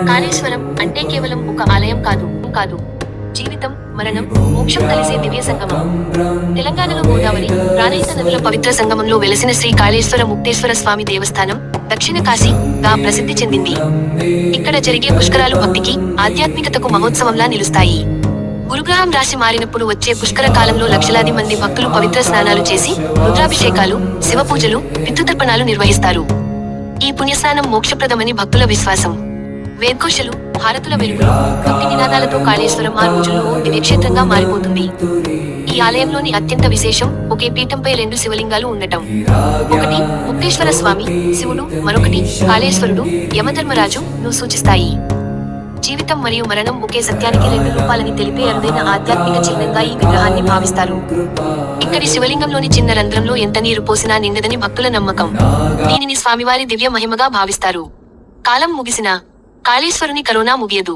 కాళేశ్వరం అంటే కేవలం ఒక ఆలయం కాదు జీవితం, మరణం, మోక్షం కలిసే దివ్య సంగమం. తెలంగాణలో గోదావరి, ప్రాణహిత నదుల పవిత్ర సంగమంలో వెలసిన శ్రీ కాళేశ్వర ముక్తేశ్వర స్వామి దేవస్థానం దక్షిణ కాశీగా ప్రసిద్ధి చెందింది. ఇక్కడ జరిగే పుష్కరాలు భక్తికి, ఆధ్యాత్మికతకు మహోత్సవంలా నిలుస్తాయి. గురుగ్రహం రాశి మారినప్పుడు వచ్చే పుష్కర కాలంలో లక్షలాది మంది భక్తులు పవిత్ర స్నానాలు చేసి రుద్రాభిషేకాలు, శివపూజలు, పితృతర్పణాలు నిర్వహిస్తారు. ఈ పుణ్యస్నానం మోక్షప్రదమని భక్తుల విశ్వాసం. వేద్ఘోషలు, హారతుల వెలుగులు, భక్తి నినాదాలతో కాళేశ్వరం ఆ రోజుల్లో ఓ దివ్యక్షేత్రంగా మారిపోతుంది. ఈ ఆలయంలోని అత్యంత విశేషం ఒకే పీఠంపై 2 శివలింగాలు ఉండటం. ఒకటి ముక్తేశ్వర స్వామి, శివుడు, మరొకటి కాళేశ్వరుడు, యమధర్మరాజు ను సూచిస్తాయి. జీవితం మరియు మరణం ఒకే సత్యానికి 2 రూపాలని తెలిపే అరుదైన ఆధ్యాత్మిక చిహ్నంగా ఈ విగ్రహాన్ని భావిస్తారు. ఇక్కడి శివలింగంలోని చిన్న రంధ్రంలో ఎంత నీరు పోసినా నిండదని భక్తుల నమ్మకం. దీనిని స్వామివారి దివ్య మహిమగా భావిస్తారు. కాలం ముగిసినా కాళేశ్వరుని కరోనా ముగియదు.